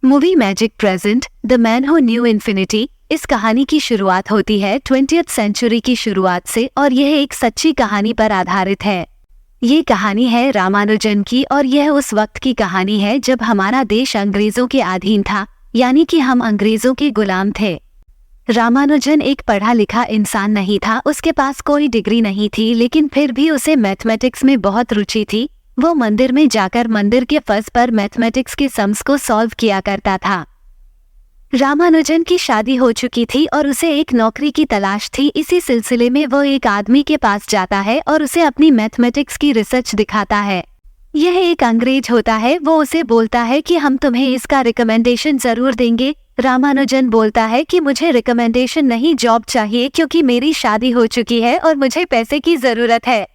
Movie magic present the man who new infinity. इस कहानी की शुरुआत होती है 20th सेंचुरी की शुरुआत से और यह एक सच्ची कहानी पर आधारित है। ये कहानी है रामानुजन की और यह उस वक्त की कहानी है जब हमारा देश अंग्रेजों के अधीन था, यानी कि हम अंग्रेजों के गुलाम थे। रामानुजन एक पढ़ा लिखा इंसान नहीं था, उसके पास कोई डिग्री नहीं थी, लेकिन फिर भी उसे मैथमेटिक्स में बहुत रुचि थी। वो मंदिर में जाकर मंदिर के फर्श पर मैथमेटिक्स के सम्स को सॉल्व किया करता था। रामानुजन की शादी हो चुकी थी और उसे एक नौकरी की तलाश थी। इसी सिलसिले में वो एक आदमी के पास जाता है और उसे अपनी मैथमेटिक्स की रिसर्च दिखाता है। यह एक अंग्रेज होता है। वो उसे बोलता है कि हम तुम्हें इसका रिकमेंडेशन जरूर देंगे। रामानुजन बोलता है कि मुझे रिकमेंडेशन नहीं, जॉब चाहिए, क्योंकि मेरी शादी हो चुकी है और मुझे पैसे की जरूरत है।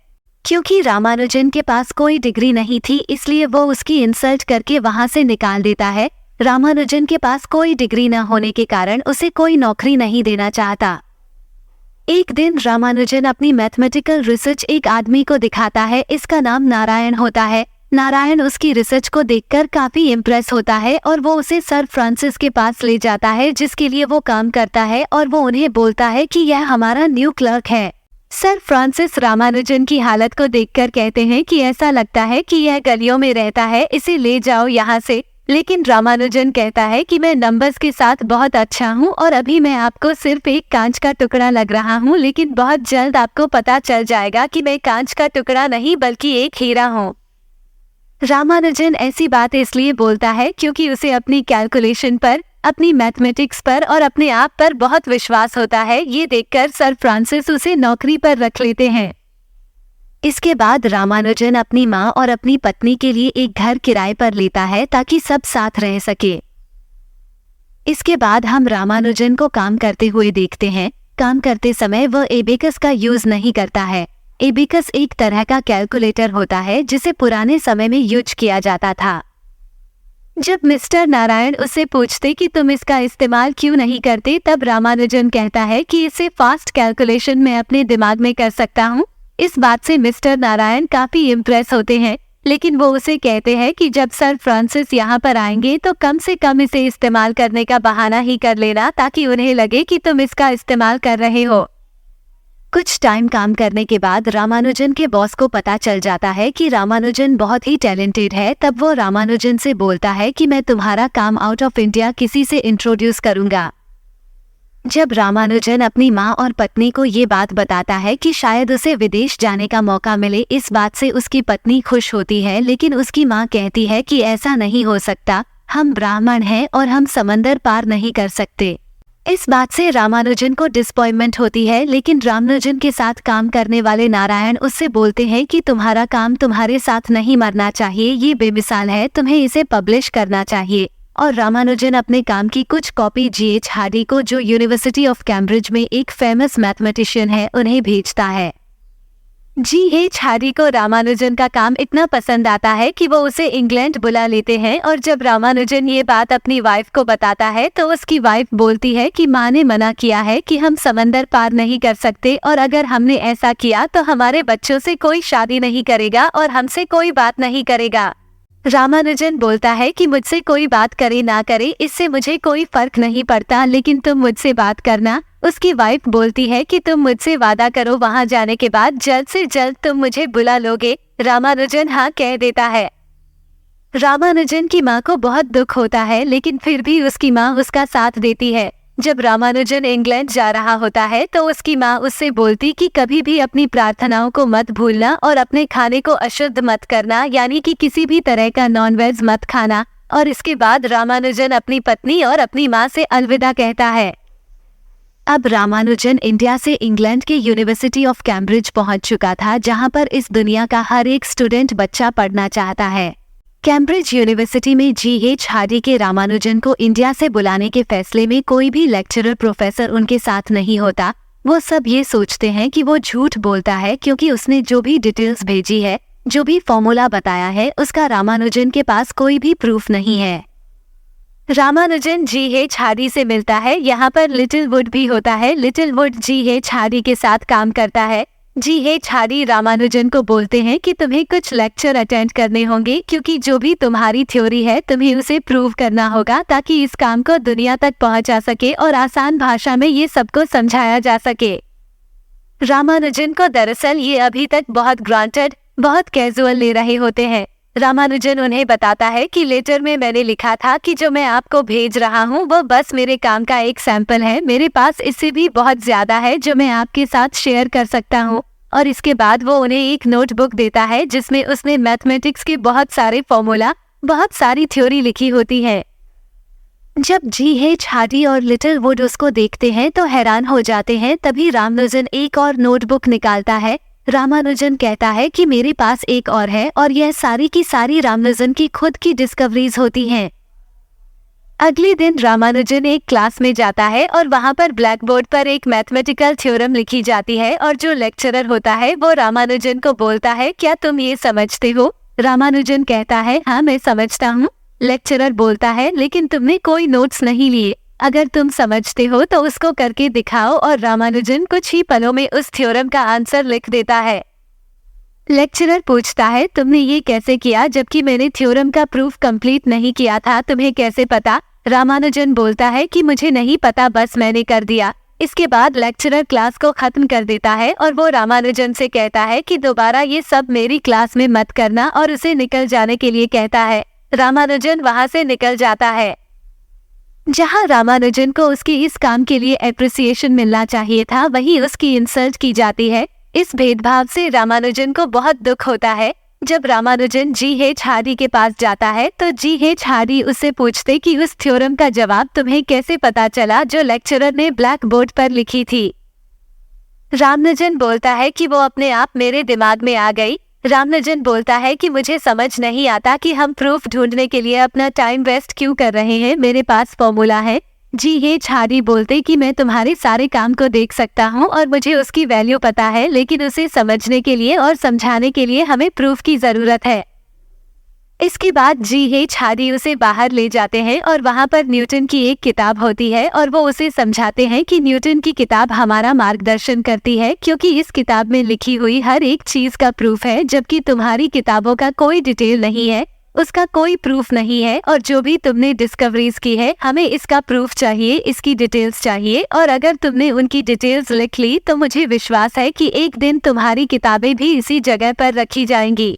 क्योंकि रामानुजन के पास कोई डिग्री नहीं थी, इसलिए वो उसकी इंसल्ट करके वहां से निकाल देता है। रामानुजन के पास कोई डिग्री न होने के कारण उसे कोई नौकरी नहीं देना चाहता। एक दिन रामानुजन अपनी मैथमेटिकल रिसर्च एक आदमी को दिखाता है। इसका नाम नारायण होता है। नारायण उसकी रिसर्च को देखकर काफी इम्प्रेस होता है और वो उसे सर फ्रांसिस के पास ले जाता है, जिसके लिए वो काम करता है, और वो उन्हें बोलता है कि यह हमारा न्यू क्लर्क है। सर फ्रांसिस रामानुजन की हालत को देखकर कहते हैं कि ऐसा लगता है कि यह गलियों में रहता है, इसे ले जाओ यहाँ से। लेकिन रामानुजन कहता है कि मैं नंबर्स के साथ बहुत अच्छा हूँ और अभी मैं आपको सिर्फ एक कांच का टुकड़ा लग रहा हूँ, लेकिन बहुत जल्द आपको पता चल जाएगा कि मैं कांच का टुकड़ा नहीं बल्कि एक हीरा हूँ। रामानुजन ऐसी बात इसलिए बोलता है क्योंकि उसे अपनी कैलकुलेशन पर, अपनी मैथमेटिक्स पर और अपने आप पर बहुत विश्वास होता है। ये देखकर सर फ्रांसिस उसे नौकरी पर रख लेते हैं। इसके बाद रामानुजन अपनी माँ और अपनी पत्नी के लिए एक घर किराए पर लेता है ताकि सब साथ रह सके। इसके बाद हम रामानुजन को काम करते हुए देखते हैं। काम करते समय वह एबेकस का यूज नहीं करता है। एबेकस एक तरह का कैलकुलेटर होता है जिसे पुराने समय में यूज किया जाता था। जब मिस्टर नारायण उससे पूछते कि तुम इसका इस्तेमाल क्यों नहीं करते, तब रामानुजन कहता है कि इसे फास्ट कैलकुलेशन मैं अपने दिमाग में कर सकता हूँ। इस बात से मिस्टर नारायण काफी इम्प्रेस होते हैं, लेकिन वो उसे कहते हैं कि जब सर फ्रांसिस यहाँ पर आएंगे तो कम से कम इसे इस्तेमाल करने का बहाना ही कर लेना, ताकि उन्हें लगे कि तुम इसका इस्तेमाल कर रहे हो। कुछ टाइम काम करने के बाद रामानुजन के बॉस को पता चल जाता है कि रामानुजन बहुत ही टैलेंटेड है। तब वो रामानुजन से बोलता है कि मैं तुम्हारा काम आउट ऑफ इंडिया किसी से इंट्रोड्यूस करूंगा। जब रामानुजन अपनी माँ और पत्नी को ये बात बताता है कि शायद उसे विदेश जाने का मौका मिले, इस बात से उसकी पत्नी खुश होती है, लेकिन उसकी माँ कहती है कि ऐसा नहीं हो सकता, हम ब्राह्मण हैं और हम समंदर पार नहीं कर सकते। इस बात से रामानुजन को डिसअपॉइंटमेंट होती है, लेकिन रामानुजन के साथ काम करने वाले नारायण उससे बोलते हैं कि तुम्हारा काम तुम्हारे साथ नहीं मरना चाहिए, ये बेमिसाल है, तुम्हें इसे पब्लिश करना चाहिए। और रामानुजन अपने काम की कुछ कॉपी G.H. हार्डी को, जो यूनिवर्सिटी ऑफ कैम्ब्रिज में एक फेमस मैथमेटिशियन है, उन्हें भेजता है। G.H. हार्डी को रामानुजन का काम इतना पसंद आता है कि वो उसे इंग्लैंड बुला लेते हैं, और जब रामानुजन ये बात अपनी वाइफ को बताता है तो उसकी वाइफ बोलती है कि माँ ने मना किया है कि हम समंदर पार नहीं कर सकते, और अगर हमने ऐसा किया तो हमारे बच्चों से कोई शादी नहीं करेगा और हमसे कोई बात नहीं करेगा। रामानुजन बोलता है कि मुझसे कोई बात करे ना करे, इससे मुझे कोई फर्क नहीं पड़ता, लेकिन तुम मुझसे बात करना। उसकी वाइफ बोलती है कि तुम मुझसे वादा करो, वहां जाने के बाद जल्द से जल्द तुम मुझे बुला लोगे। रामानुजन हाँ कह देता है। रामानुजन की माँ को बहुत दुख होता है, लेकिन फिर भी उसकी माँ उसका साथ देती है। जब रामानुजन इंग्लैंड जा रहा होता है तो उसकी माँ उससे बोलती कि कभी भी अपनी प्रार्थनाओं को मत भूलना और अपने खाने को अशुद्ध मत करना, यानी कि किसी भी तरह का नॉनवेज मत खाना। और इसके बाद रामानुजन अपनी पत्नी और अपनी माँ से अलविदा कहता है। अब रामानुजन इंडिया से इंग्लैंड के यूनिवर्सिटी ऑफ कैम्ब्रिज पहुंच चुका था, जहां पर इस दुनिया का हर एक स्टूडेंट बच्चा पढ़ना चाहता है। कैम्ब्रिज यूनिवर्सिटी में G.H. हार्डी के रामानुजन को इंडिया से बुलाने के फैसले में कोई भी लेक्चरर प्रोफेसर उनके साथ नहीं होता। वो सब ये सोचते हैं कि वो झूठ बोलता है, क्योंकि उसने जो भी डिटेल्स भेजी है, जो भी फॉर्मूला बताया है, उसका रामानुजन के पास कोई भी प्रूफ नहीं है। रामानुजन G.H. हार्डी से मिलता है। यहाँ पर लिटिल वुड भी होता है। Little would G.H. हार्डी के साथ काम करता है। GH हार्डी रामानुजन को बोलते हैं कि तुम्हें कुछ लेक्चर अटेंड करने होंगे क्योंकि जो भी तुम्हारी थ्योरी है तुम्हें उसे प्रूव करना होगा ताकि इस काम को दुनिया तक पहुंचा सके और आसान भाषा में ये सबको समझाया जा सके। रामानुजन को दरअसल ये अभी तक बहुत ग्रांटेड, बहुत कैजुअल ले रहे होते हैं। रामानुजन उन्हें बताता है कि लेटर में मैंने लिखा था कि जो मैं आपको भेज रहा हूँ वो बस मेरे काम का एक सैंपल है, मेरे पास इससे भी बहुत ज्यादा है जो मैं आपके साथ शेयर कर सकता हूँ। और इसके बाद वो उन्हें एक नोटबुक देता है जिसमें उसने मैथमेटिक्स के बहुत सारे फॉर्मूला, बहुत सारी थ्योरी लिखी होती है। जब GH हार्डी और लिटिलवुड उसको देखते हैं तो हैरान हो जाते हैं। तभी रामानुजन एक और नोटबुक निकालता है। रामानुजन कहता है कि मेरे पास एक और है और यह सारी की सारी रामानुजन की खुद की डिस्कवरीज होती हैं। अगले दिन रामानुजन एक क्लास में जाता है और वहां पर ब्लैक बोर्ड पर एक मैथमेटिकल थ्योरम लिखी जाती है और जो लेक्चरर होता है वो रामानुजन को बोलता है, क्या तुम ये समझते हो? रामानुजन कहता है, हाँ मैं समझता हूँ। लेक्चरर बोलता है, लेकिन तुमने कोई नोट्स नहीं लिए, अगर तुम समझते हो तो उसको करके दिखाओ। और रामानुजन कुछ ही पलों में उस थ्योरम का आंसर लिख देता है। लेक्चरर पूछता है, तुमने ये कैसे किया जबकि मैंने थ्योरम का प्रूफ कंप्लीट नहीं किया था, तुम्हें कैसे पता? रामानुजन बोलता है कि मुझे नहीं पता, बस मैंने कर दिया। इसके बाद लेक्चरर क्लास को खत्म कर देता है और वो रामानुजन से कहता है कि दोबारा ये सब मेरी क्लास में मत करना और उसे निकल जाने के लिए कहता है। रामानुजन वहां से निकल जाता है। जहां रामानुजन को उसके इस काम के लिए एप्रिसिएशन मिलना चाहिए था, वहीं उसकी इंसल्ट की जाती है। इस भेदभाव से रामानुजन को बहुत दुख होता है। जब रामानुजन GH हार्डी के पास जाता है तो GH हार्डी उससे पूछते कि उस थ्योरम का जवाब तुम्हें कैसे पता चला जो लेक्चरर ने ब्लैक बोर्ड पर लिखी थी। रामानुजन बोलता है कि वो अपने आप मेरे दिमाग में आ गई। रामानुजन बोलता है कि मुझे समझ नहीं आता कि हम प्रूफ ढूंढने के लिए अपना टाइम वेस्ट क्यों कर रहे हैं, मेरे पास फॉर्मूला है। GH हार्डी बोलते कि मैं तुम्हारे सारे काम को देख सकता हूँ और मुझे उसकी वैल्यू पता है, लेकिन उसे समझने के लिए और समझाने के लिए हमें प्रूफ की जरूरत है। इसके बाद GH हार्डी उसे बाहर ले जाते हैं और वहाँ पर न्यूटन की एक किताब होती है और वो उसे समझाते हैं कि न्यूटन की किताब हमारा मार्गदर्शन करती है क्योंकि इस किताब में लिखी हुई हर एक चीज का प्रूफ है, जबकि तुम्हारी किताबों का कोई डिटेल नहीं है, उसका कोई प्रूफ नहीं है। और जो भी तुमने डिस्कवरीज की है हमें इसका प्रूफ चाहिए, इसकी डिटेल्स चाहिए। और अगर तुमने उनकी डिटेल्स लिख ली तो मुझे विश्वास है कि एक दिन तुम्हारी किताबें भी इसी जगह पर रखी जाएंगी।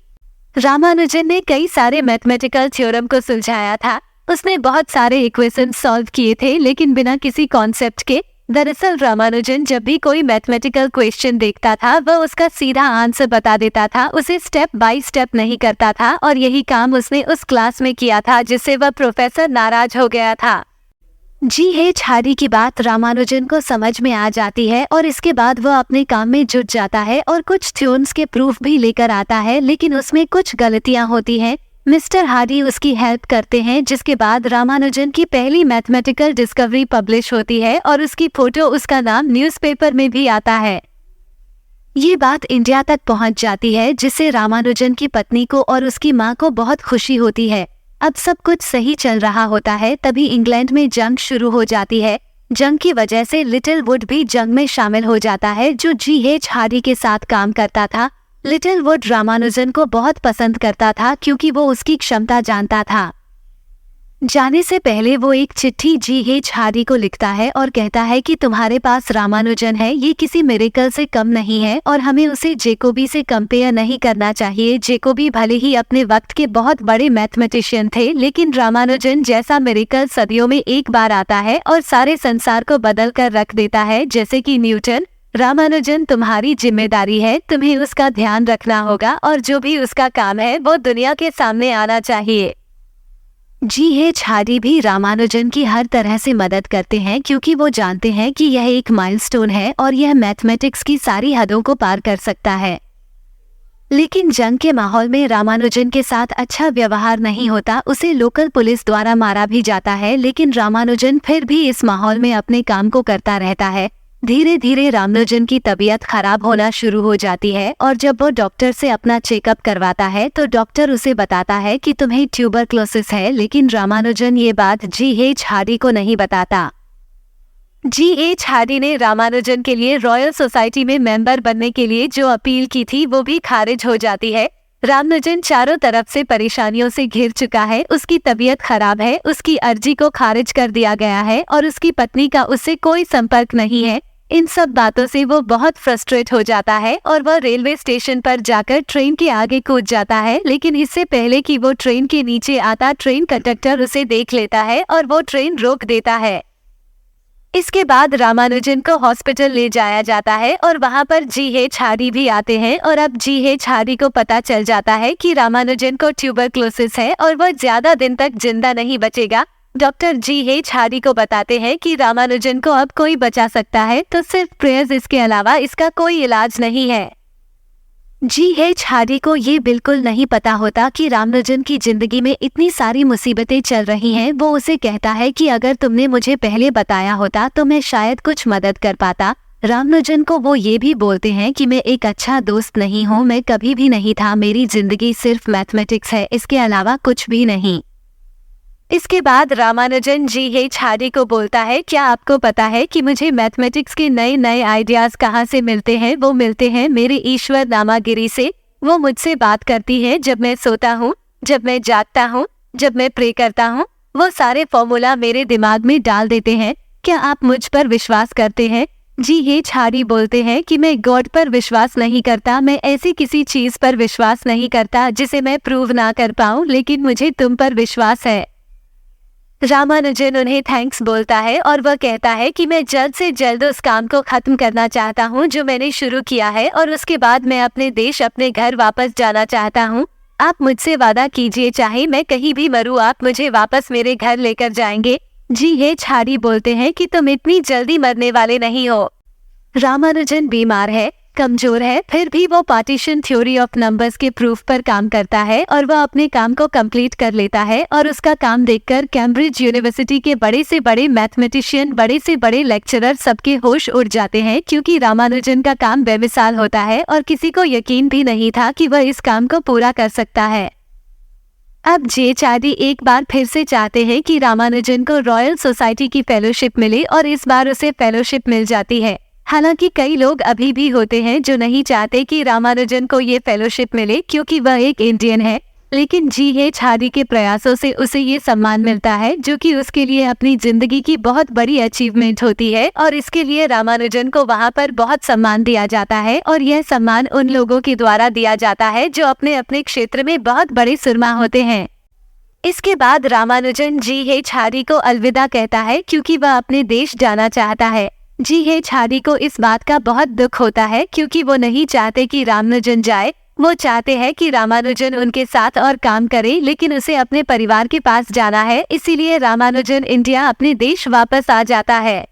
रामानुजन ने कई सारे मैथमेटिकल थ्योरम को सुलझाया था। उसने बहुत सारे इक्वेशन सॉल्व किए थे लेकिन बिना किसी कॉन्सेप्ट के। दरअसल रामानुजन जब भी कोई मैथमेटिकल क्वेश्चन देखता था वह उसका सीधा आंसर बता देता था, उसे स्टेप बाय स्टेप नहीं करता था। और यही काम उसने उस क्लास में किया था जिससे वह प्रोफेसर नाराज हो गया था। GH हार्डी की बात रामानुजन को समझ में आ जाती है और इसके बाद वह अपने काम में जुट जाता है और कुछ थ्योरम्स के प्रूफ भी लेकर आता है, लेकिन उसमें कुछ गलतियां होती हैं। मिस्टर हार्डी उसकी हेल्प करते हैं, जिसके बाद रामानुजन की पहली मैथमेटिकल डिस्कवरी पब्लिश होती है और उसकी फोटो, उसका नाम न्यूज़पेपर में भी आता है। ये बात इंडिया तक पहुंच जाती है जिससे रामानुजन की पत्नी को और उसकी माँ को बहुत खुशी होती है। अब सब कुछ सही चल रहा होता है, तभी इंग्लैंड में जंग शुरू हो जाती है। जंग की वजह से लिटिलवुड भी जंग में शामिल हो जाता है, जो GH हार्डी के साथ काम करता था। लिटिलवुड रामानुजन को बहुत पसंद करता था क्योंकि वो उसकी क्षमता जानता था। जाने से पहले वो एक चिट्ठी GH हार्डी को लिखता है और कहता है कि तुम्हारे पास रामानुजन है, ये किसी मिरेकल से कम नहीं है और हमें उसे जेकोबी से कंपेयर नहीं करना चाहिए। जेकोबी भले ही अपने वक्त के बहुत बड़े मैथमेटिशियन थे, लेकिन रामानुजन जैसा मिरेकल सदियों में एक बार आता है और सारे संसार को बदल कर रख देता है, जैसे कि न्यूटन। रामानुजन तुम्हारी जिम्मेदारी है, तुम्हें उसका ध्यान रखना होगा और जो भी उसका काम है वो दुनिया के सामने आना चाहिए। GH हार्डी भी रामानुजन की हर तरह से मदद करते हैं क्योंकि वो जानते हैं कि यह एक माइलस्टोन है और यह मैथमेटिक्स की सारी हदों को पार कर सकता है। लेकिन जंग के माहौल में रामानुजन के साथ अच्छा व्यवहार नहीं होता, उसे लोकल पुलिस द्वारा मारा भी जाता है, लेकिन रामानुजन फिर भी इस माहौल में अपने काम को करता रहता है। धीरे धीरे रामानुजन की तबीयत खराब होना शुरू हो जाती है और जब वो डॉक्टर से अपना चेकअप करवाता है तो डॉक्टर उसे बताता है कि तुम्हें ट्यूबरक्लोसिस है, लेकिन रामानुजन ये बात GH हार्डी को नहीं बताता। G.H. हार्डी ने रामानुजन के लिए रॉयल सोसाइटी में मेंबर बनने के लिए जो अपील की थी वो भी खारिज हो जाती है। रामानुजन चारों तरफ से परेशानियों से घिर चुका है, उसकी तबीयत खराब है, उसकी अर्जी को खारिज कर दिया गया है और उसकी पत्नी का उससे कोई संपर्क नहीं है। इन सब बातों से वो बहुत फ्रस्ट्रेट हो जाता है और वह रेलवे स्टेशन पर जाकर ट्रेन के आगे कूद जाता है, लेकिन इससे पहले कि वो ट्रेन के नीचे आता ट्रेन कंडक्टर उसे देख लेता है और वो ट्रेन रोक देता है। इसके बाद रामानुजन को हॉस्पिटल ले जाया जाता है और वहां पर G.H. हार्डी भी आते हैं और अब G.H. हार्डी को पता चल जाता है कि रामानुजन को ट्यूबरक्लोसिस है और वह ज्यादा दिन तक जिंदा नहीं बचेगा। Doctor G.H. हार्डी को बताते हैं कि रामानुजन को अब कोई बचा सकता है तो सिर्फ प्रेयर्स, इसके अलावा इसका कोई इलाज नहीं है। G.H. हार्डी को ये बिल्कुल नहीं पता होता कि रामानुजन की जिंदगी में इतनी सारी मुसीबतें चल रही हैं। वो उसे कहता है कि अगर तुमने मुझे पहले बताया होता तो मैं शायद कुछ मदद कर पाता। रामानुजन को वो ये भी बोलते हैं कि मैं एक अच्छा दोस्त नहीं हूँ, मैं कभी भी नहीं था, मेरी जिंदगी सिर्फ मैथमेटिक्स है, इसके अलावा कुछ भी नहीं। इसके बाद रामानुजन G.H. हार्डी को बोलता है, क्या आपको पता है कि मुझे मैथमेटिक्स के नए नए आइडियाज कहाँ से मिलते हैं? वो मिलते हैं मेरे ईश्वर नामागिरी से। वो मुझसे बात करती है जब मैं सोता हूँ, जब मैं जागता हूँ, जब मैं प्रे करता हूँ। वो सारे फॉर्मूला मेरे दिमाग में डाल देते हैं। क्या आप मुझ पर विश्वास करते हैं? G.H. हार्डी बोलते हैं कि मैं गॉड पर विश्वास नहीं करता, मैं ऐसी किसी चीज पर विश्वास नहीं करता जिसे मैं प्रूव ना कर पाऊँ, लेकिन मुझे तुम पर विश्वास है। रामानुजन उन्हें थैंक्स बोलता है और वह कहता है कि मैं जल्द से जल्द उस काम को खत्म करना चाहता हूं जो मैंने शुरू किया है और उसके बाद मैं अपने देश, अपने घर वापस जाना चाहता हूं। आप मुझसे वादा कीजिए, चाहे मैं कहीं भी मरूं, आप मुझे वापस मेरे घर लेकर जाएंगे। G.H. हार्डी बोलते हैं कि तुम इतनी जल्दी मरने वाले नहीं हो। रामानुजन बीमार है, कमजोर है, फिर भी वो पार्टीशन थ्योरी ऑफ नंबर्स के प्रूफ पर काम करता है और वह अपने काम को कंप्लीट कर लेता है और उसका काम देखकर कैम्ब्रिज यूनिवर्सिटी के बड़े से बड़े मैथमेटिशियन, बड़े से बड़े लेक्चरर सबके होश उड़ जाते हैं, क्योंकि रामानुजन का काम बेमिसाल होता है और किसी को यकीन भी नहीं था कि वह इस काम को पूरा कर सकता है। अब G.H. हार्डी एक बार फिर से चाहते हैं कि रामानुजन को रॉयल सोसाइटी की फेलोशिप मिले और इस बार उसे फेलोशिप मिल जाती है। हालांकि कई लोग अभी भी होते हैं जो नहीं चाहते कि रामानुजन को ये फेलोशिप मिले क्योंकि वह एक इंडियन है, लेकिन G.H. हार्डी के प्रयासों से उसे ये सम्मान मिलता है जो कि उसके लिए अपनी जिंदगी की बहुत बड़ी अचीवमेंट होती है और इसके लिए रामानुजन को वहां पर बहुत सम्मान दिया जाता है और यह सम्मान उन लोगों के द्वारा दिया जाता है जो अपने अपने क्षेत्र में बहुत बड़े सुरमा होते हैं। इसके बाद रामानुजन G.H. हार्डी को अलविदा कहता है क्योंकि वह अपने देश जाना चाहता है। G.H. हार्डी को इस बात का बहुत दुख होता है क्योंकि वो नहीं चाहते कि रामानुजन जाए, वो चाहते हैं कि रामानुजन उनके साथ और काम करे, लेकिन उसे अपने परिवार के पास जाना है, इसीलिए रामानुजन इंडिया, अपने देश वापस आ जाता है।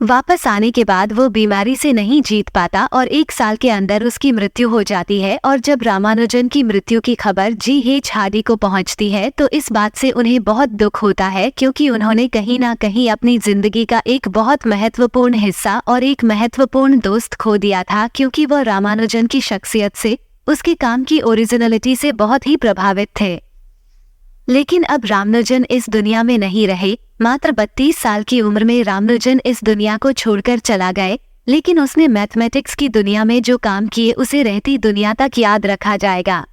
वापस आने के बाद वो बीमारी से नहीं जीत पाता और 1 साल के अंदर उसकी मृत्यु हो जाती है और जब रामानुजन की मृत्यु की खबर G.H. हार्डी को पहुंचती है तो इस बात से उन्हें बहुत दुख होता है क्योंकि उन्होंने कहीं ना कहीं अपनी जिंदगी का एक बहुत महत्वपूर्ण हिस्सा और एक महत्वपूर्ण दोस्त खो दिया था, क्योंकि वो रामानुजन की शख्सियत से, उसके काम की ओरिजिनलिटी से बहुत ही प्रभावित थे। लेकिन अब रामानुजन इस दुनिया में नहीं रहे। मात्र 32 साल की उम्र में रामानुजन इस दुनिया को छोड़कर चला गए, लेकिन उसने मैथमेटिक्स की दुनिया में जो काम किए उसे रहती दुनिया तक याद रखा जाएगा।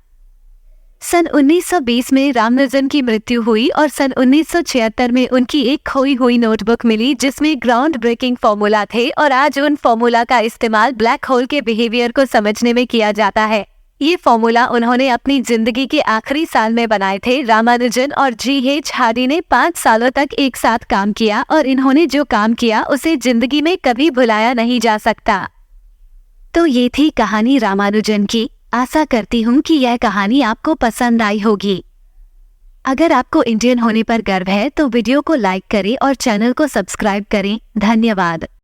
सन 1920 में रामानुजन की मृत्यु हुई और सन 1976 में उनकी एक खोई हुई नोटबुक मिली जिसमें ग्राउंड ब्रेकिंग फॉर्मूला थे और आज उन फॉर्मूला का इस्तेमाल ब्लैक होल के बिहेवियर को समझने में किया जाता है। ये फॉर्मूला उन्होंने अपनी जिंदगी के आखिरी साल में बनाए थे। रामानुजन और G.H. हार्डी ने 5 सालों तक एक साथ काम किया और इन्होंने जो काम किया उसे जिंदगी में कभी भुलाया नहीं जा सकता। तो ये थी कहानी रामानुजन की। आशा करती हूँ कि यह कहानी आपको पसंद आई होगी। अगर आपको इंडियन होने पर गर्व है तो वीडियो को लाइक करें और चैनल को सब्सक्राइब करें। धन्यवाद।